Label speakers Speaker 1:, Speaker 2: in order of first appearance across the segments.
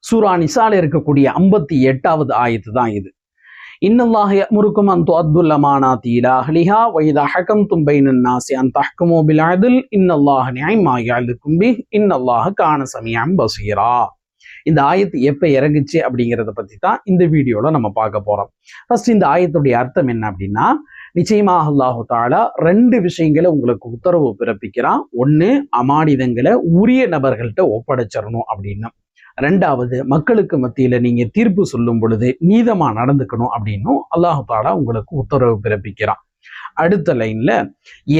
Speaker 1: சூரா நிசால இருக்கக்கூடிய 58வது ஆயத்து தான் இது. இன்னல்லாஹ யஅமுருக்கும் அன் துஅத்துல் அமானாத்தி இலா அஹ்லிஹா வ இதா ஹகம்தும் பைனன் நாஸி அன் தஹ்குமு பில் அத்ல் இன்னல்லாஹ நிஅமா யஅதுக்கும் பிஹ் இன்னல்லாஹ கான சமீஅன் பஸீரா. இந்த ஆயத்து எப்ப இறங்குச்சு அப்படிங்கிறத பத்தி தான் இந்த வீடியோல நம்ம பார்க்க போறோம். ஃபர்ஸ்ட் இந்த ஆயத்துடைய அர்த்தம் என்ன அப்படின்னா, நிச்சயமாக அல்லாஹு தஆலா 2 விஷயங்களை உங்களுக்கு உத்தரவு பிறப்பிக்கிறான். ஒண்ணு, அமானிதங்களை உரிய நபர்கள்ட்ட ஒப்படைச்சிடணும் அப்படின்னு. 2வது, மக்களுக்கு மத்தியில நீங்க தீர்ப்பு சொல்லும் பொழுது நீதமா நடந்துக்கணும் அப்படின்னும் அல்லாஹு தஆலா உங்களுக்கு உத்தரவு பிறப்பிக்கிறான். அடுத்த லைன்ல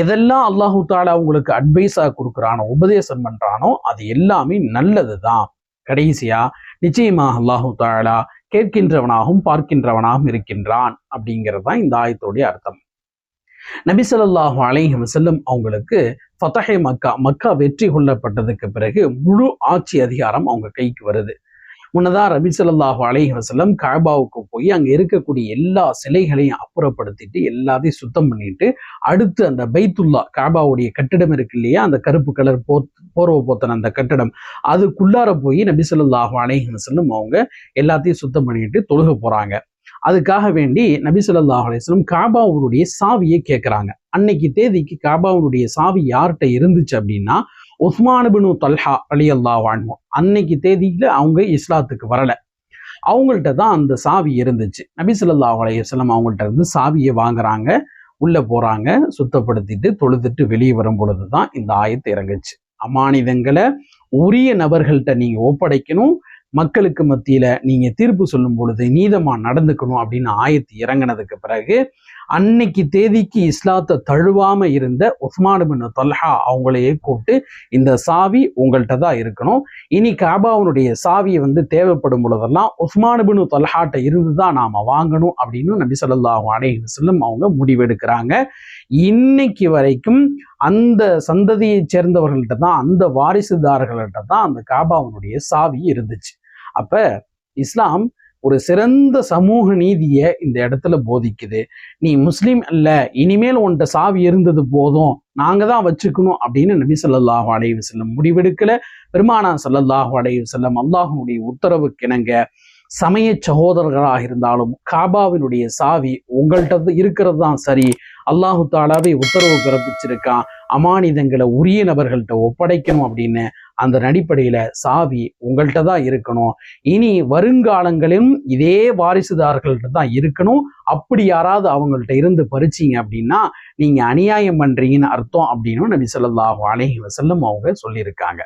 Speaker 1: எதெல்லாம் அல்லாஹு தஆலா உங்களுக்கு அட்வைஸா கொடுக்குறானோ, உபதேசம் பண்றானோ அது எல்லாமே நல்லதுதான். கடைசியா நிச்சயமாக அல்லாஹு தஆலா கேட்கின்றவனாகவும் பார்க்கின்றவனாகவும் இருக்கின்றான் அப்படிங்கிறதுதான் இந்த ஆயத்துடைய அர்த்தம். நபி ஸல்லல்லாஹு அலைஹி வஸல்லம் அவங்களுக்கு ஃபதஹே மக்கா வெற்றி கொள்ளப்பட்டதுக்கு பிறகு முழு ஆட்சி அதிகாரம் அவங்க கைக்கு வருது. முன்னதா நபி ஸல்லல்லாஹு அலைஹி வஸல்லம் கஅபாவுக்கு போய் அங்க இருக்கக்கூடிய எல்லா சிலைகளையும் அப்புறப்படுத்திட்டு எல்லாத்தையும் சுத்தம் பண்ணிட்டு அடுத்து அந்த பைத்துல்லா கஅபாவுடைய கட்டிடம் இருக்கு இல்லையா, அந்த கருப்பு கலர் போர்வை போத்தன அந்த கட்டிடம், அதுக்குள்ளார போய் நபி ஸல்லல்லாஹு அலைஹி வஸல்லம் அவங்க எல்லாத்தையும் சுத்தம் பண்ணிட்டு தொழுக போறாங்க. அதுக்காக வேண்டி நபி ஸல்லல்லாஹு அலைஹி வஸல்லம் கஅபாவுடைய சாவியை கேட்கிறாங்க. அன்னைக்கு தேதிக்கு கஅபாவுடைய சாவி யார்கிட்ட இருந்துச்சு அப்படின்னா, உஸ்மான் இப்னு தல்ஹா ரலியல்லாஹு அன்ஹு. அன்னைக்கு தேதியில அவங்க இஸ்லாத்துக்கு வரல, அவங்கள்ட்ட தான் அந்த சாவி இருந்துச்சு. நபி ஸல்லல்லாஹு அலைஹி வஸல்லம் அவங்கள்ட்ட இருந்து சாவியை வாங்குறாங்க, உள்ள போறாங்க, சுத்தப்படுத்திட்டு தொழுதுட்டு வெளியே வரும் பொழுதுதான் இந்த ஆயத்து இறங்குச்சு. அமானிதங்களை உரிய நபர்கள்ட்ட நீங்க ஒப்படைக்கணும், மக்களுக்கு மத்தியில நீங்க தீர்ப்பு சொல்லும் பொழுது நீதமா நடந்துக்கணும் அப்படின்னு ஆயத்து இறங்கினதுக்கு பிறகு அன்னைக்கு தேதிக்கு இஸ்லாத்தை தழுவாம இருந்த உஸ்மான் இப்னு தல்ஹா அவங்களையே கூப்பிட்டு, இந்த சாவி உங்கள்கிட்ட தான் இருக்கணும், இனி கஅபாவுடைய சாவியை தேவைப்படும் பொழுதெல்லாம் உஸ்மான் இப்னு தல்ஹாட்ட இருந்துதான் நாம வாங்கணும் அப்படின்னு நபி ஸல்லல்லாஹு அலைஹி வஸல்லம் அவங்க முடிவெடுக்கிறாங்க. இன்னைக்கு வரைக்கும் அந்த சந்ததியை சேர்ந்தவர்கள்ட்ட தான், அந்த வாரிசுதாரர்கள்ட்ட தான் அந்த கஅபாவுடைய சாவி இருந்துச்சு. அப்ப இஸ்லாம் ஒரு சிறந்த சமூக நீதியை இந்த இடத்துல போதிக்குது. நீ முஸ்லீம் அல்ல, இனிமேல் உன்கிட்ட சாவி இருந்தது போதும், நாங்க தான் வச்சுக்கணும் அப்படின்னு நபி ஸல்லல்லாஹு அலைஹி வஸல்லம் முடிவெடுக்கல. பெருமானார் ஸல்லல்லாஹு அலைஹி வஸல்லம் அல்லாஹ்வுடைய உத்தரவுக்கிணங்க சமய சகோதரர்களாக இருந்தாலும் கஅபாவினுடைய சாவி உங்கள்கிட்ட இருக்கிறது தான் சரி, அல்லாஹு தஆலாவே உத்தரவு பிறப்பிச்சிருக்கான், அமானிதங்களை உரிய நபர்கள்ட்ட ஒப்படைக்கணும் அப்படின்னு. அந்த அடிப்படையில சாவி உங்கள்கிட்ட தான் இருக்கணும், இனி வருங்காலங்களிலும் இதே வாரிசுதார்கள்ட்ட தான் இருக்கணும். அப்படி யாராவது அவங்கள்ட்ட இருந்து பறிச்சிங்க அப்படின்னா நீங்க அநியாயம் பண்றீங்கன்னு அர்த்தம் அப்படின்னு நபி ஸல்லல்லாஹு அலைஹி வஸல்லம் அவங்க சொல்லியிருக்காங்க.